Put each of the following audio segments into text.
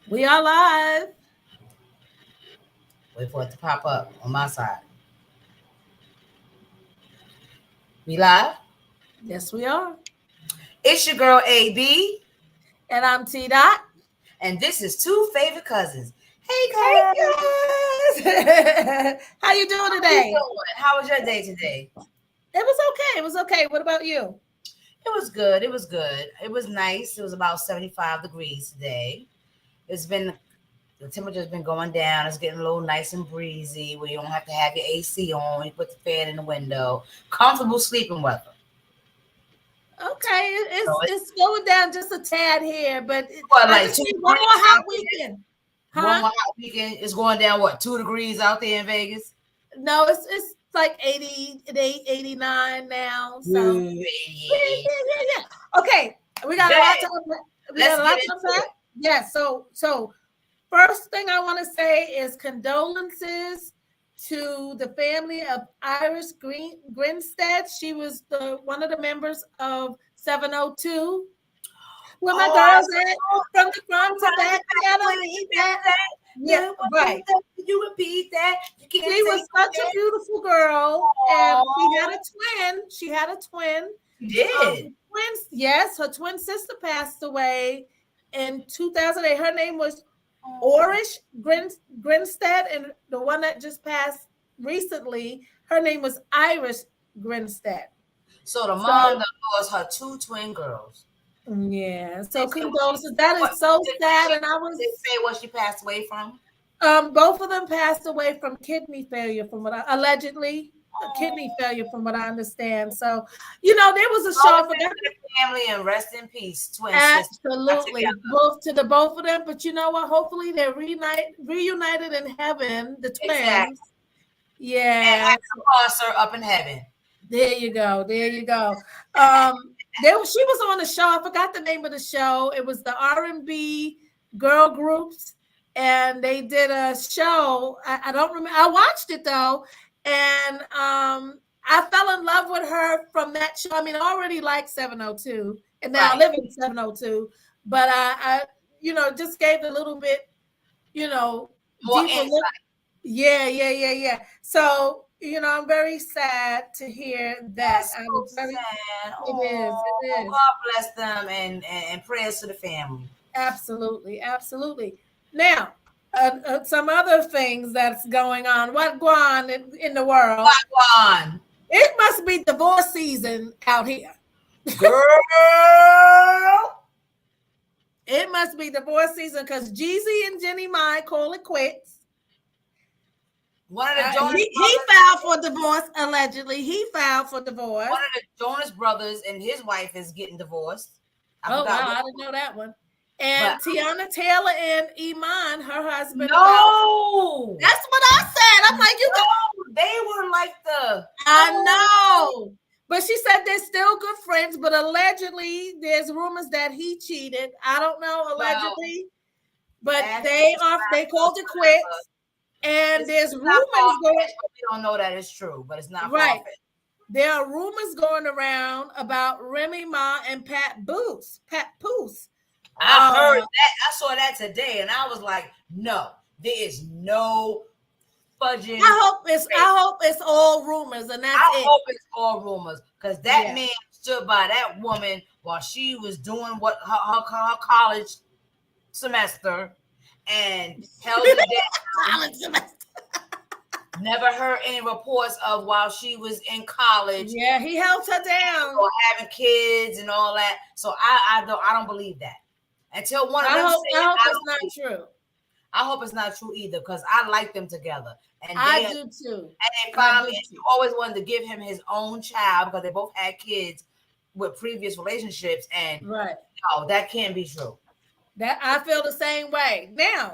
We are live. Wait for it to pop up on my side. We live? Yes, we are. It's your girl AB, And I'm T Dot. and this is Two Favorite Cousins. Hey guys! Hey guys. How you doing How you today? doing? How was your day today? It was okay. It was okay. What about you? It was good. It was good. It was nice. It was about 75 degrees today. It's been the temperature's been going down. It's getting a little nice and breezy where you don't have to have your AC on. You put the fan in the window. Comfortable sleeping weather. Okay. So It's slowing down just a tad here, but what, I like just two need one more degrees hot out there? weekend. One Huh? more hot weekend. It's going down what, 2 degrees out there in Vegas? No, it's like 88, 89 now. So Ooh, yeah. Okay. We got a lot Dang, to we got let's a get lot to into unpack. it. Yes. So first thing I want to say is condolences to the family of Iris Grinstead. She was the one of the members of 702. Where my Oh, I girls at? saw From the front to front to back, back. together. When he said that, Yeah, you repeat right. that, you repeat that. You can't She say was it such a again. beautiful girl, and she had a Oh, twin. She had a twin. you did. Twins, yes, her twin sister passed away in 2008. Her name was Oh. Orish Grinstead, and the one that just passed recently, her name was Iris Grinstead. So the mom So that lost her two twin girls. yeah, They so say what she condolences. That what is so did sad, she and I did they was say what she passed away from? both of them passed away from kidney failure, from what I allegedly kidney Oh, failure, from what I understand. So, there was a show. I condolences forgot. to the family and rest in peace, twin sister. Not Absolutely, together. both to the both of them. But you know what? Hopefully, they're reunited in heaven. The twins. Exactly. And Yeah. Anna Foster up in heaven. There you go. There you go. She was on the show. I forgot the name of the show. It was the R&B girl groups, and they did a show. I don't remember. I watched it though, and I fell in love with her from that show. I mean, I already liked 702, and now I Right. live in 702, but just gave it a little bit, you know, More deeper look. insight. Yeah. So, I'm very sad to hear that. That's I so was very, sad. it is, it Oh, is. God bless them and prayers to the family. Absolutely, absolutely. Now, some other things that's going on. What going on in the world? Wagwan. It must be divorce season out here. Girl. It must be divorce season because Jeezy and Jenny Mai call it quits. One of the Jonas He brothers, filed for divorce, allegedly. He filed for divorce. one of the Jonas brothers and his wife is getting divorced. I Oh forgot wow, which I didn't one. know that one. But And Tiana Taylor and Iman, her husband, filed. no, That's what I said. I'm like, you got. no, they were like the I oh, know, but she said they're still good friends. But allegedly, there's rumors that he cheated. I don't know, well, allegedly, but as they are. They whatsoever, called it quits. And there's it's not far rumors going. fetched, but we don't know that it's true. But it's not far Right, fetched. there are rumors going around about Remy Ma and Pat Booth. Pat Poose. I heard that. I saw that today, and I was like, no, there is no fudging. I hope it's all rumors and that's I it. hope it's all rumors because that Yeah. man stood by that woman while she was doing what her college semester and held it down. College semester. Never heard any reports of while she was in college Yeah, he helped her down. or having kids and all that. So I don't believe that until one of them say I it. hope I it's don't not believe it. true. I hope it's not true either because I like them together and I do too. they I do finally and she too. always wanted to give him his own child because they both had kids with previous relationships and Right. no, that can't be true. That I feel the same way. Now,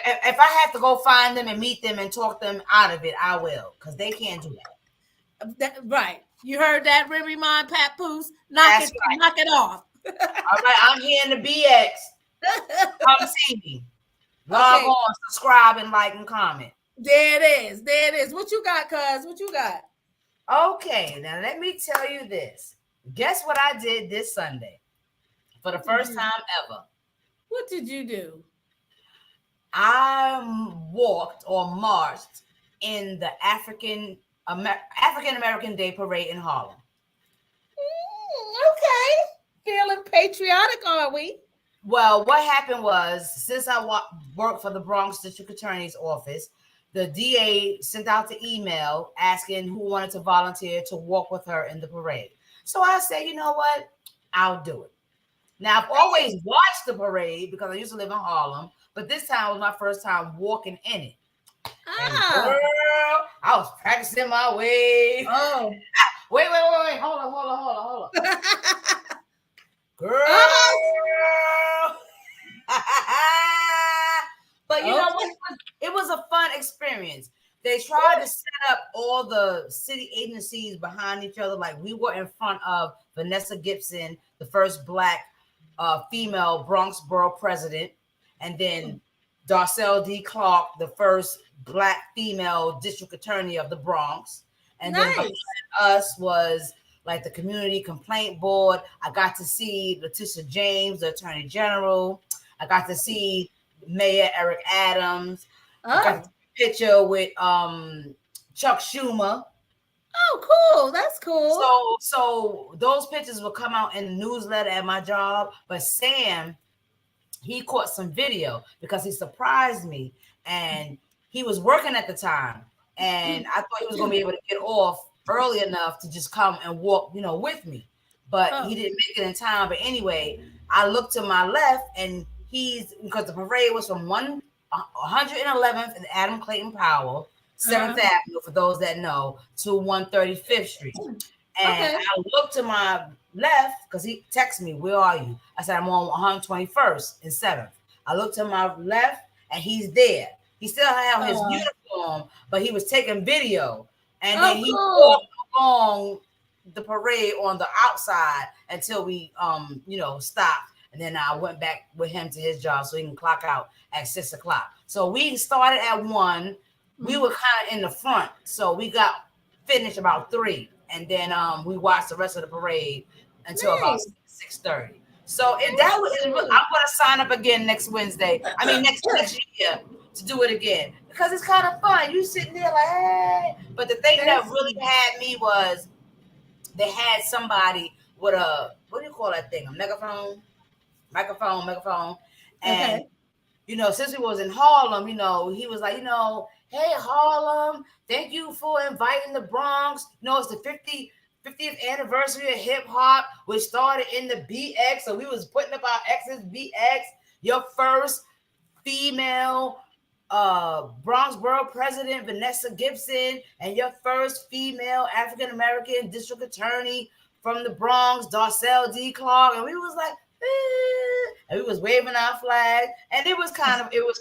If I have to go find them and meet them and talk them out of it, I will because they can't do right. You heard that, Remy Ma and Pat Poose? that. That's Knock it off. all right. I'm here in the BX. Come see me. Log Okay, on, subscribe, and like and comment. there it is. There it is. What you got, cuz? What you got? Okay, now let me tell you this. Guess what I did this Sunday for the What did first you time ever? what did you do? I walked or marched in the African American Day Parade in Harlem. Okay. Feeling patriotic, are we? Well, what happened was, since I worked for the Bronx District Attorney's Office, the DA sent out the email asking who wanted to volunteer to walk with her in the parade. So I said, you know what? I'll do it. Now, I've always watched the parade because I used to live in Harlem, but this time was my first time walking in it. And girl, I was practicing my way. Oh. Wait. Hold on. Girl. But you know what? It was a fun experience. They tried to set up all the city agencies behind each other. Like, we were in front of Vanessa Gibson, the first Black female Bronx Borough president, and then Darcel D. Clarke, the first Black female district attorney of the Bronx. And then behind us was like the community complaint board. I got to see Letitia James, the attorney general. I got to see Mayor Eric Adams. I got a picture with Chuck Schumer. Oh, cool. That's cool. So those pictures will come out in the newsletter at my job. But Sam, he caught some video because he surprised me. And he was working at the time. And I thought he was going to be able to get off early enough to just come and walk, with me. But he didn't make it in time. But anyway, I looked to my left, and because the parade was from 111th and Adam Clayton Powell, 7th Avenue, for those that know, to 135th Street. And I looked to my left because he texted me, "Where are you?" I said, "I'm on 121st and 7th. I looked to my left, and he's there. He still had his uniform, but he was taking video. And then he walked along the parade on the outside until we, stopped. And then I went back with him to his job so he can clock out at 6 o'clock. So we started at 1. We were kind of in the front. So we got finished about 3. And then we watched the rest of the parade until about 6:30. So I'm going to sign up again next Wednesday. Next year to do it again. Because it's kind of fun. You sitting there like, hey. But the thing that really had me was they had somebody with a, what do you call that thing? A microphone. And, since we was in Harlem, he was like, "Hey, Harlem, thank you for inviting the Bronx. It's the 50th anniversary of hip hop, which started in the BX. So we was putting up our X's BX. Your first female Bronx Borough President, Vanessa Gibson, and your first female African American district attorney from the Bronx, Darcel D. Clarke." And we was like, and we was waving our flag, and it was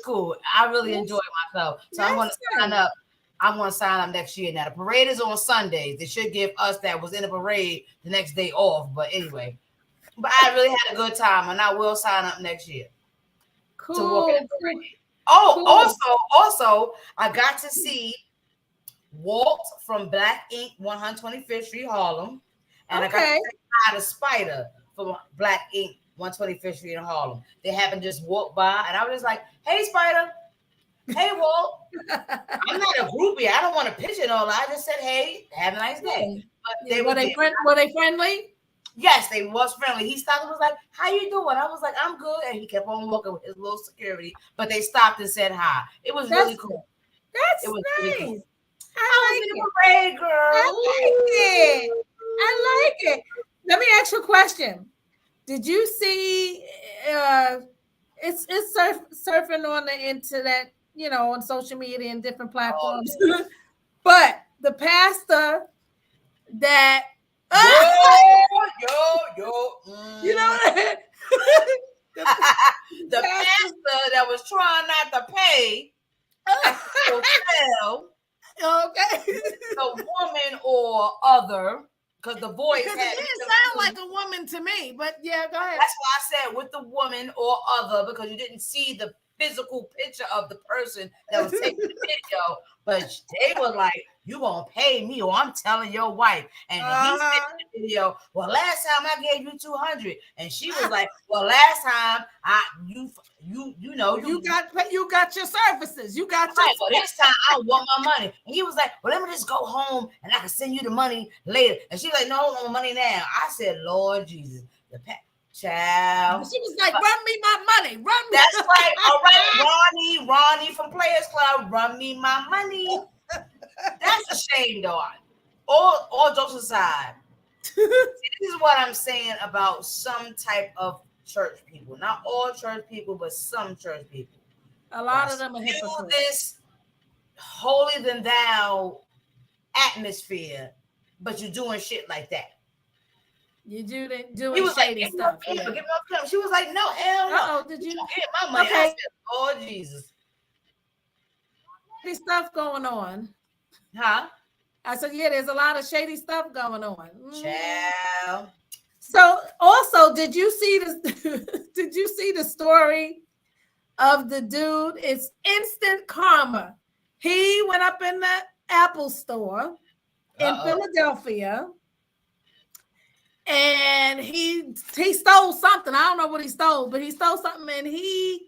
cool. I really enjoyed myself. So I'm going to sign up. I'm going to sign up next year. Now the parade is on Sundays. They should give us that was in the parade the next day off. But anyway, I really had a good time, and I will sign up next year. Cool. To walk in the parade. Oh, cool. Also, I got to see Walt from Black Ink, 125th Street, Harlem, and I got to say the Spider from Black Ink, 125th Street in Harlem. They happened to just walk by, and I was just like, "Hey, Spider. Hey, Walt." I'm not a groupie. I don't want to pitch it all. I just said, "Hey, have a nice day." But were they friendly? Yes, they was friendly. He stopped and was like, "How you doing?" I was like, "I'm good." And he kept on walking with his little security. But they stopped and said hi. It was really cool. That's nice. Really cool. I like it. Parade, girl. I like it. Let me ask you a question. Did you see it's surfing on the internet, on social media and different platforms. But the pastor that you know the pastor that was trying not to pay at the hotel. The woman or other. Because the voice it didn't sound like a woman to me, but yeah, go ahead. That's why I said with the woman or other, because you didn't see the physical picture of the person that was taking the video, but they were like, "You gonna pay me, or I'm telling your wife." And he said in the video, "Well, last time I gave you 200," and she was like, "Well, last time you got your services, you got right, well, this time I want my money." And he was like, "Well, let me just go home and I can send you the money later." And she's like, "No, I want my money now." I said, "Lord Jesus, child." She was like, "Run me my money, run me." That's right. All right, Ronnie from Players Club, run me my money. That's a shame, though. All jokes aside, this is what I'm saying about some type of church people. Not all church people, but some church people. A lot of them are hypocrites. This holier than thou atmosphere, but you're doing shit like that. You doing shady stuff. She was like, "No, hell no." Uh-oh, did you get my money? Okay. I said, "Oh Jesus." Shady stuff going on. Huh? I said, yeah, there's a lot of shady stuff going on. Child. So also, did you see this? Did you see the story of the dude? It's instant karma. He went up in the Apple store in Philadelphia, and he stole something. I don't know what he stole, but he stole something, and he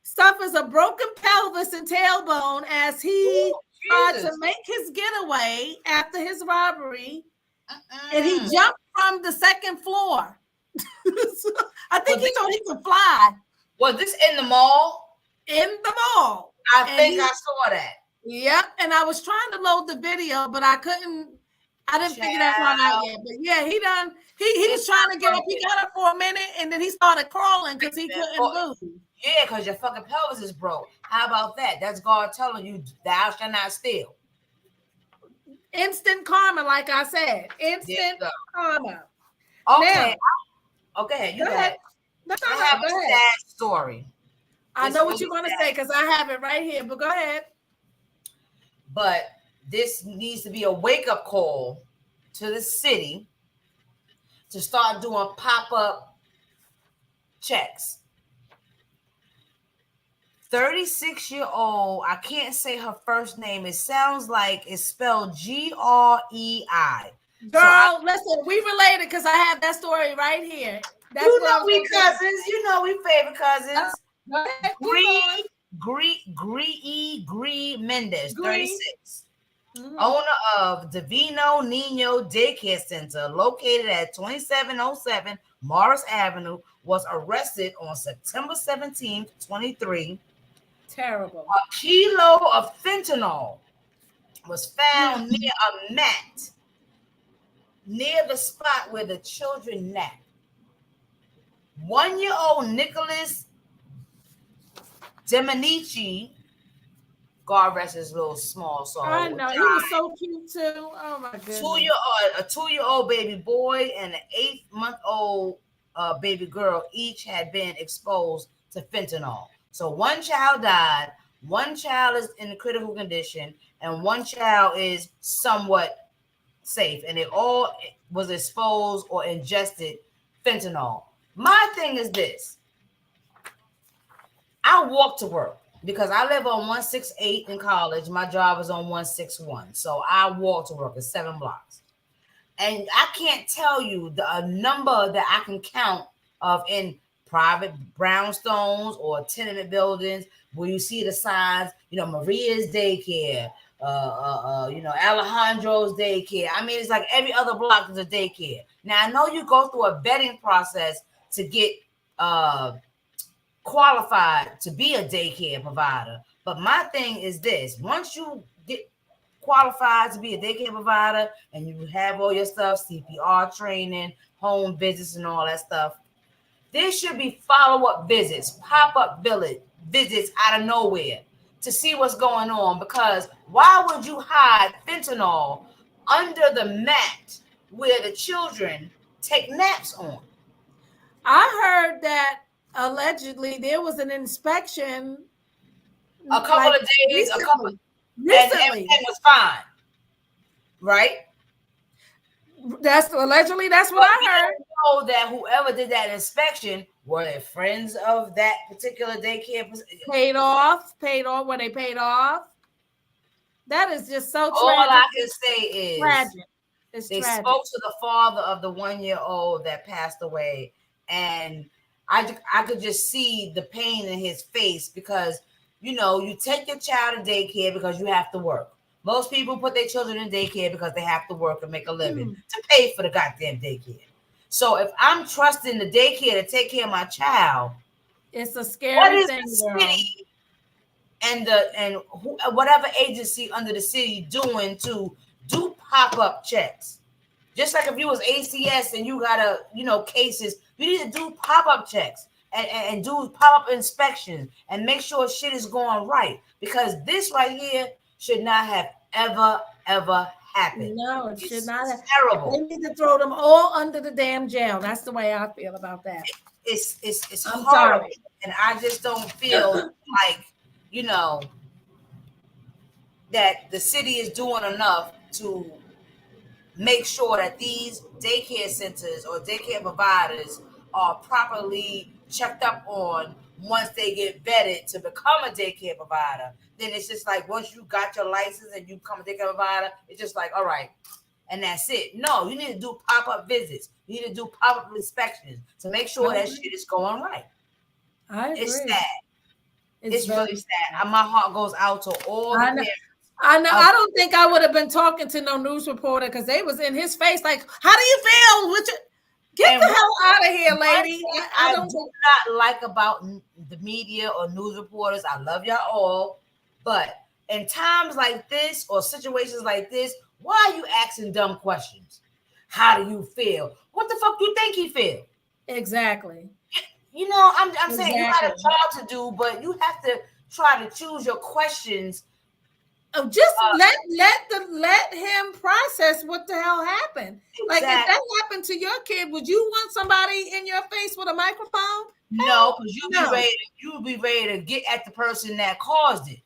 suffers a broken pelvis and tailbone as he tried to make his getaway after his robbery, and he jumped from the second floor. I think he thought he could fly. Was this in the mall? In the mall. I think I saw that. Yep, and I was trying to load the video, but I couldn't. I didn't figure that one out yet. But yeah, he done. He was trying to get up. He got up for a minute, and then he started crawling because he couldn't move. Yeah, because your fucking pelvis is broke. How about that? That's God telling you, "Thou shalt not steal." Instant karma, like I said. Instant karma. Okay. Okay, you go ahead. I have a sad story. I know what you're going to say because I have it right here, but go ahead. But this needs to be a wake-up call to the city to start doing pop-up checks. 36-year-old, I can't say her first name. It sounds like it's spelled Grei. Girl, listen, we related because I have that story right here. That's we cousins. You know we favorite cousins. Gree Mendez, 36. Owner of Divino Nino Daycare Center, located at 2707 Morris Avenue, was arrested on September 17th, 23. Terrible. A kilo of fentanyl was found near a mat near the spot where the children nap. 1-year-old Nicholas Demonici, God rest his little small soul. I know, he was so cute too. Oh my goodness. A 2-year-old baby boy and an 8-month-old baby girl each had been exposed to fentanyl. So one child died, one child is in critical condition, and one child is somewhat safe, and it all was exposed or ingested fentanyl. My thing is this. I walk to work because I live on 168 in college. My job is on 161. So I walk to work. It's 7 blocks. And I can't tell you the number that I can count of in private brownstones or tenement buildings where you see the signs, Maria's daycare, Alejandro's daycare. I mean, it's like every other block is a daycare. Now, I know you go through a vetting process to get qualified to be a daycare provider. But my thing is this. Once you get qualified to be a daycare provider and you have all your stuff, CPR training, home visits and all that stuff, there should be follow-up visits, pop-up visits out of nowhere to see what's going on. Because why would you hide fentanyl under the mat where the children take naps on? I heard that allegedly there was an inspection a couple of days, recently. And everything was fine, right? That's allegedly, that's what I heard. Know that whoever did that inspection Were they friends of that particular daycare? Paid off when they paid off. That is just so All tragic. I can say is tragic. They spoke to the father of the 1-year-old that passed away, and I could just see the pain in his face because, you know, you take your child to daycare because you have to work. Most people put their children in daycare because they have to work and make a living to pay for the goddamn daycare. So if I'm trusting the daycare to take care of my child, it's a scary thing, the city and whatever agency under the city doing to do pop-up checks? Just like if you was ACS and you got cases, you need to do pop-up checks and do pop-up inspections and make sure shit is going right, because this right here should not have ever happened. No, it should not have. Terrible. They need to throw them all under the damn jail. That's the way I feel about that. It's I'm horrible. sorry. And I just don't feel like, you know, that the city is doing enough to make sure that these daycare centers or daycare providers are properly checked up on once they get vetted to become a daycare provider. Then it's just like, once you got your license and you become a daycare provider, it's just like, all right, and that's it. No, you need to do pop-up visits. You need to do pop-up inspections to make sure that shit is going right. I agree. It's sad. It's really sad. My heart goes out to all the parents. I know. I don't think I would have been talking to no news reporter because they was in his face like, how do you feel? Get the hell out of here, lady. I do not like about the media or news reporters. I love y'all all. But in times like this or situations like this, why are you asking dumb questions? How do you feel? What the fuck do you think he feel? Exactly. You know, I'm saying you got a job to do, but you have to try to choose your questions. Just let him process what the hell happened. Exactly. Like, if that happened to your kid, would you want somebody in your face with a microphone? No, because you'll be ready to get at the person that caused it.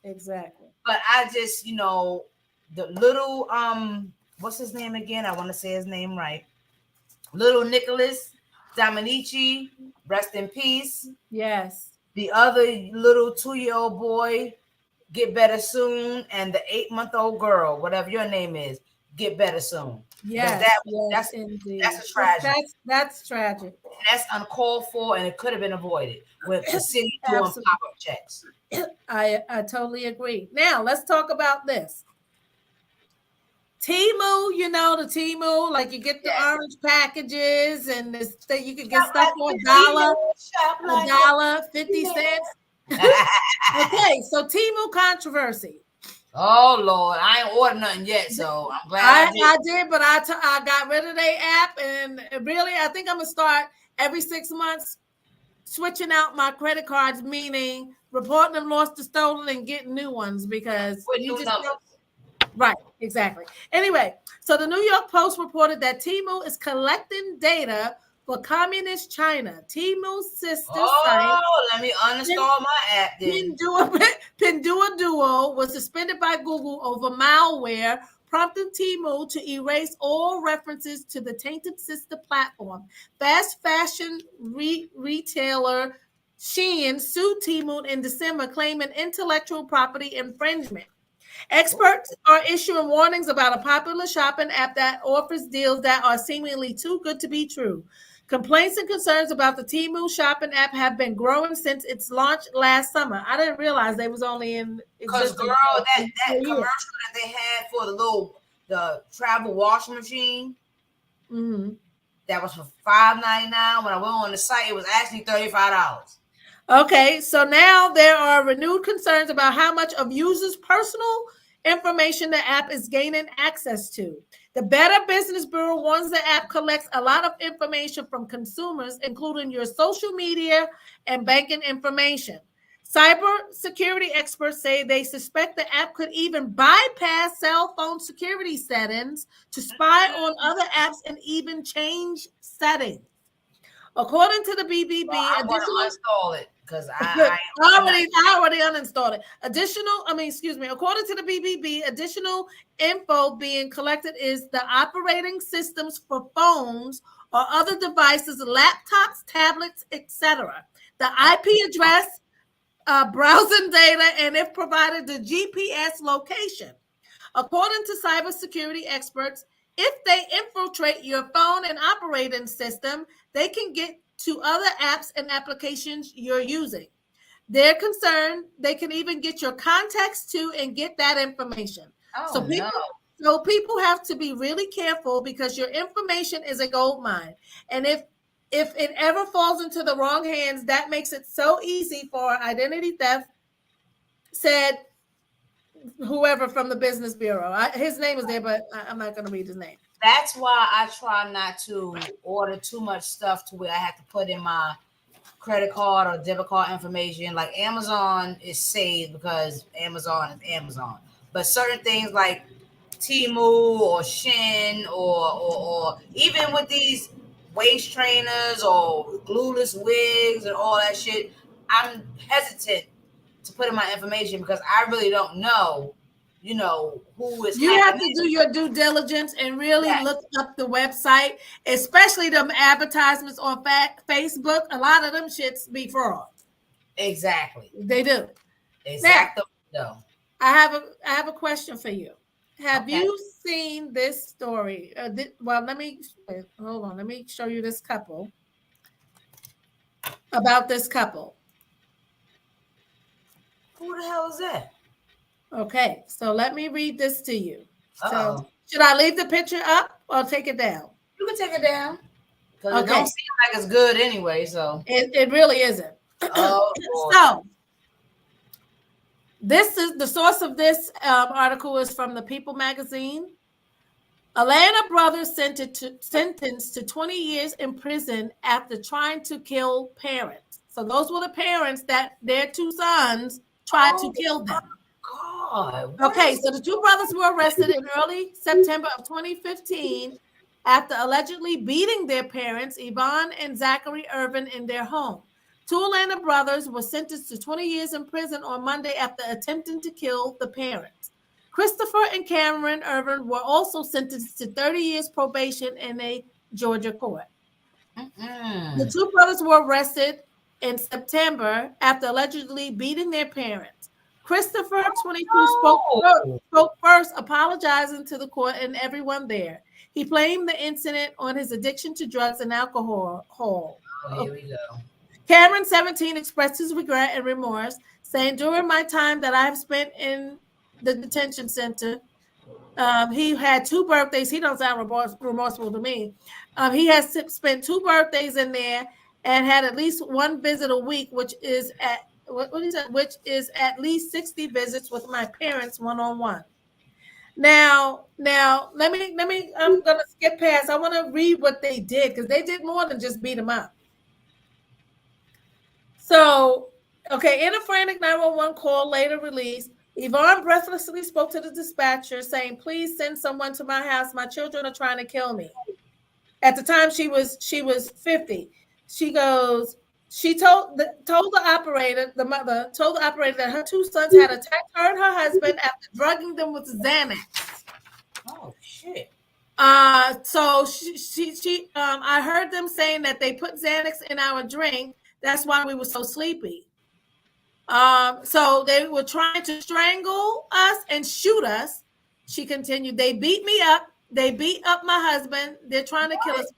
Exactly. But I just, you know, the little what's his name again? I want to say his name right. Little Nicholas Dominici, rest in peace. Yes. The other little 2-year-old boy, get better soon. And the 8-month-old girl, whatever your name is, get better soon. Yes, that's indeed. That's a tragedy. That's tragic. And that's uncalled for, and it could have been avoided with the city doing pop-up checks. I totally agree. Now let's talk about this. Temu, you know, the Temu, like you get the orange packages and this that you can get stuff for $1.50. Okay, so Temu controversy. Oh Lord, I ain't ordered nothing yet, so I'm glad I did, but I got rid of their app, and really, I think I'm gonna start every 6 months switching out my credit cards, meaning reporting them lost or stolen and getting new ones because you just don't. Right, exactly. Anyway, so the New York Post reported that Temu is collecting data for communist China. Temu's sister site. Let me uninstall my app then. Pinduoduo was suspended by Google over malware, prompting Temu to erase all references to the tainted sister platform. Fast fashion retailer Shein sued Temu in December, claiming intellectual property infringement. Experts are issuing warnings about a popular shopping app that offers deals that are seemingly too good to be true. Complaints and concerns about the Temu shopping app have been growing since its launch last summer. I didn't realize they was only in existence. Because, girl, that commercial that they had for the travel washing machine, that was for $5.99. When I went on the site, it was actually $35. Okay, so now there are renewed concerns about how much of users' personal information the app is gaining access to. The Better Business Bureau warns the app collects a lot of information from consumers, including your social media and banking information. Cyber security experts say they suspect the app could even bypass cell phone security settings to spy on other apps and even change settings. According to the BBB, I want to uninstall it because I already uninstalled it. According to the BBB, additional info being collected is the operating systems for phones or other devices, laptops, tablets, etc. The IP address, browsing data, and if provided, the GPS location. According to cybersecurity experts, if they infiltrate your phone and operating system, they can get to other apps and applications you're using. They're concerned they can even get your contacts too and get that information. Oh, no. So people have to be really careful because your information is a gold mine. And if it ever falls into the wrong hands, that makes it so easy for identity theft, said whoever from the Business Bureau. His name is there, but I'm not going to read his name. That's why I try not to order too much stuff to where I have to put in my credit card or debit card information. Like Amazon is saved because Amazon is Amazon. But certain things like Temu or Shin or even with these waist trainers or glueless wigs and all that shit, I'm hesitant to put in my information because I really don't know, who is. You have to do your due diligence and really look up the website, especially them advertisements on Facebook. A lot of them shits be fraud. Exactly. They do. Exactly. Now, I have a question for you. Have you seen this story? Let me hold on. Let me show you this couple. About this couple. Who the hell is that? Okay, so let me read this to you. Uh-oh. So should I leave the picture up or take it down? You can take it down. Because it don't seem like it's good anyway. So it really isn't. Oh, so this is the source of this article is from the People magazine. Atlanta brother sentenced to 20 years in prison after trying to kill parents. So those were the parents that their two sons tried to kill them. God. Okay, so the two brothers were arrested in early September of 2015 after allegedly beating their parents, Yvonne and Zachary Irvin, in their home. Two Atlanta brothers were sentenced to 20 years in prison on Monday after attempting to kill the parents. Christopher and Cameron Irvin were also sentenced to 30 years probation in a Georgia court. The two brothers were arrested in September after allegedly beating their parents. Christopher, 22, spoke first, apologizing to the court and everyone there. He blamed the incident on his addiction to drugs and alcohol. Oh, here we go. Cameron, 17, expressed his regret and remorse, saying, during my time that I have spent in the detention center, he had two birthdays. He don't sound remorseful to me. He has spent two birthdays in there and had at least one visit a week, which is at least 60 visits with my parents one-on-one. Now, let me. I'm gonna skip past. I want to read what they did because they did more than just beat him up. So, okay, in a frantic 911 call later released, Yvonne breathlessly spoke to the dispatcher, saying, "Please send someone to my house. My children are trying to kill me." At the time, she was 50. She goes. She told the operator, the mother told the operator that her two sons had attacked her and her husband after drugging them with Xanax. Oh shit. So she I heard them saying that they put Xanax in our drink. That's why we were so sleepy. So they were trying to strangle us and shoot us. She continued. They beat me up. They beat up my husband. They're trying to kill us.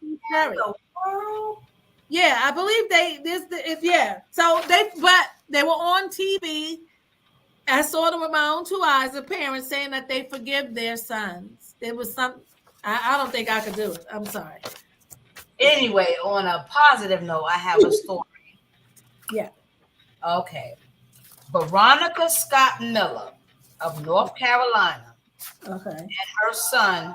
Yeah, I believe So they were on TV. I saw them with my own two eyes. The parents saying that they forgive their sons. There was some. I don't think I could do it. I'm sorry. Anyway, on a positive note, I have a story. Yeah. Okay. Veronica Scott Miller of North Carolina. Okay. And her son.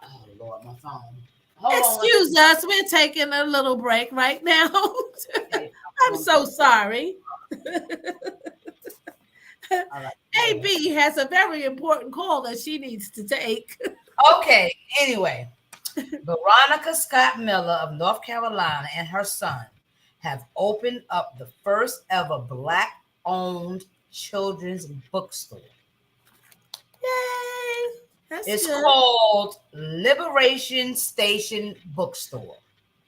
Oh Lord, my phone. Excuse us. We're taking a little break right now. I'm so sorry. Right. AB has a very important call that she needs to take. Okay. Anyway, Veronica Scott Miller of North Carolina and her son have opened up the first ever Black-owned children's bookstore. Yay! It's good. called Liberation Station Bookstore.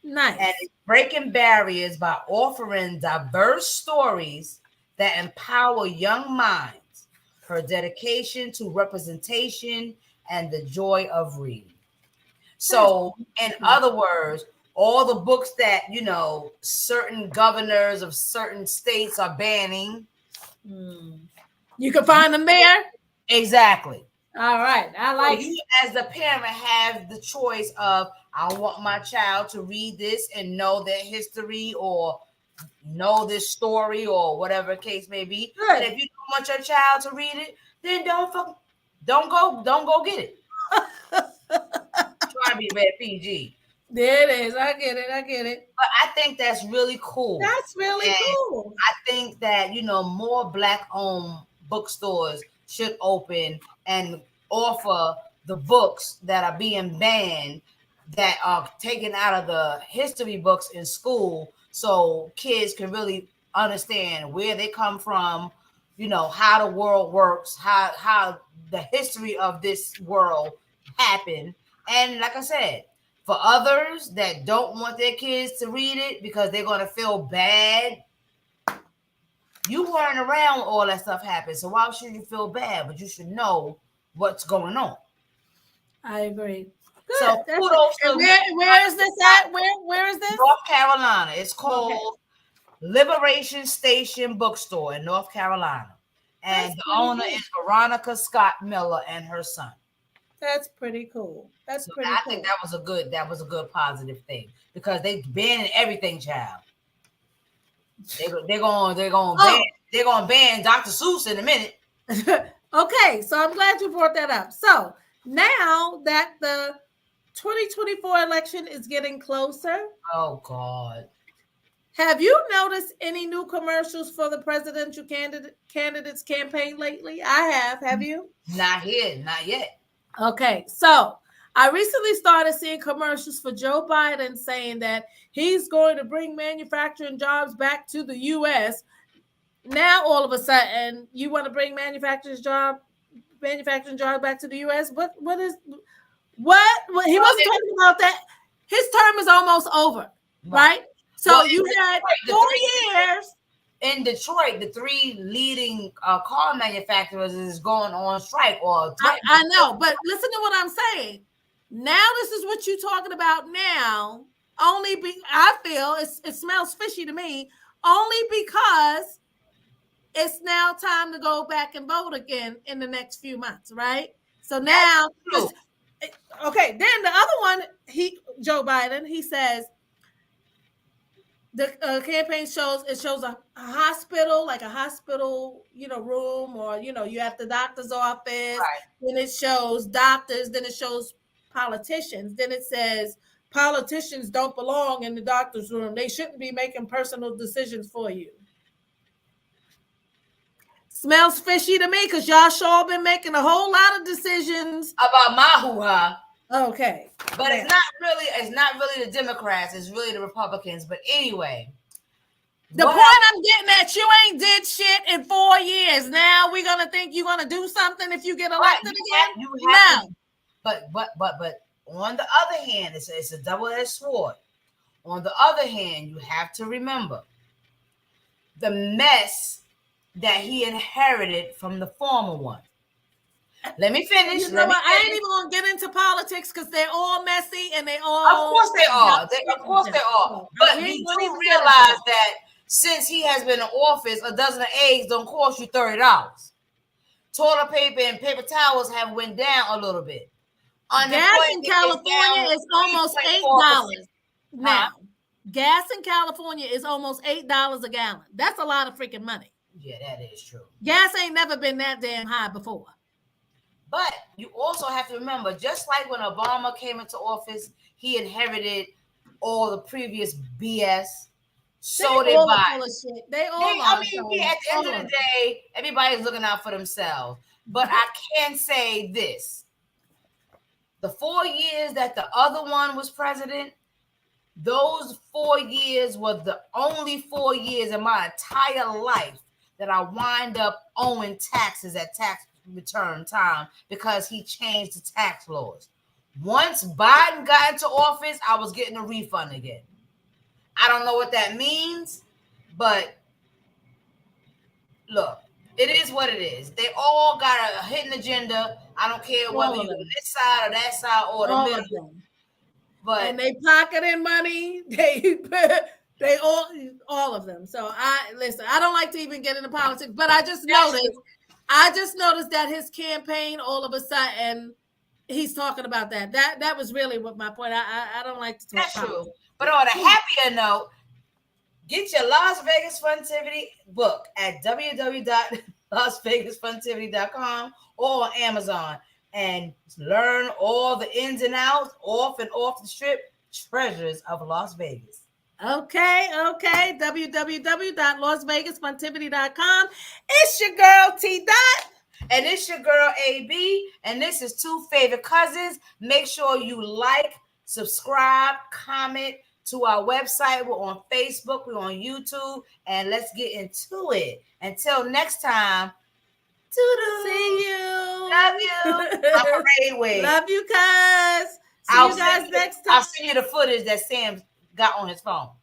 Nice. And it's breaking barriers by offering diverse stories that empower young minds. Her dedication to representation and the joy of reading. So, in other words, all the books that, certain governors of certain states are banning. You can find them there. Exactly. All right. I like you as the parent have the choice of, I want my child to read this and know their history or know this story or whatever case may be. Good. And if you don't want your child to read it, then don't go get it. Try to be very PG. There it is. I get it. But I think that's really cool. That's really cool. I think that, more Black-owned bookstores should open and offer the books that are being banned, that are taken out of the history books in school, so kids can really understand where they come from, how the world works, how the history of this world happened. And like I said, for others that don't want their kids to read it because they're going to feel bad, you weren't around when all that stuff happened, so why should you feel bad? But you should know what's going on. I agree. Good. So kudos to where is this at? Where is this? North Carolina. It's called Liberation Station Bookstore in North Carolina. And the owner is Veronica Scott Miller and her son. That's pretty cool. I think that was a good positive thing, because they banning everything, child. They're gonna ban Dr. Seuss in a minute. Okay, so I'm glad you brought that up. So now that the 2024 election is getting closer. Oh God. Have you noticed any new commercials for the presidential candidates campaign lately? I have. Have you? Not yet. Okay, so I recently started seeing commercials for Joe Biden saying that he's going to bring manufacturing jobs back to the U.S. Now, all of a sudden, you want to bring manufacturing jobs back to the U.S.? What he wasn't talking about that. His term is almost over, right? So you had 4 years. In Detroit, the 3 leading car manufacturers is going on strike. I know, but listen to what I'm saying. Now this is what you're talking about now. I feel it smells fishy to me, only because it's now time to go back and vote again in the next few months, right? So now, okay. Then the other one, Joe Biden, he says, the campaign shows a hospital, like a hospital, room, or you have the doctor's office. Right. Then it shows doctors. Then it shows politicians. Then it says politicians don't belong in the doctor's room. They shouldn't be making personal decisions for you. Smells fishy to me, because y'all sure been making a whole lot of decisions about my hoo-ha. Okay. But it's not really the Democrats, it's really the Republicans. But anyway. The point I'm getting at, you ain't did shit in 4 years. Now we're gonna think you're gonna do something if you get elected again? No. But on the other hand, it's a double-edged sword. On the other hand, you have to remember the mess that he inherited from the former one. Let me finish. I ain't even gonna get into politics because they're all messy and they all. Of course they are. But we do realize that since he has been in office, a dozen of eggs don't cost you $30. Toilet paper and paper towels have went down a little bit. Gas in California is almost $8 now. Gas in California is almost $8 a gallon. That's a lot of freaking money. Yeah, that is true. Gas ain't never been that damn high before. But you also have to remember, just like when Obama came into office, he inherited all the previous BS. So did Biden. At the end of the day, everybody's looking out for themselves. But I can say this. The 4 years that the other one was president, those 4 years were the only 4 years in my entire life that I wind up owing taxes at return time because he changed the tax laws. Once Biden got into office, I was getting a refund again. I don't know what that means, but look, it is what it is. They all got a hidden agenda. I don't care whether you're on this side or that side or the middle. And they pocketing money. They all of them. So I don't like to even get into politics, but I just noticed that his campaign all of a sudden he's talking about that. That was really what my point. I don't like to talk. That's true. But on a happier note, get your Las Vegas Funtivity book at www.lasvegasfuntivity.com or on Amazon and learn all the ins and outs, off and off the strip treasures of Las Vegas. Okay. www.lasvegasfuntivity.com. It's your girl T Dot. And it's your girl AB. And this is Two Favorite Cousins. Make sure you like, subscribe, comment to our website. We're on Facebook. We're on YouTube. And let's get into it. Until next time. Toodoo. See you. Love you. I'm a Rayway. Love you, cuz. See you guys next time. I'll send you the footage that Sam got on his phone.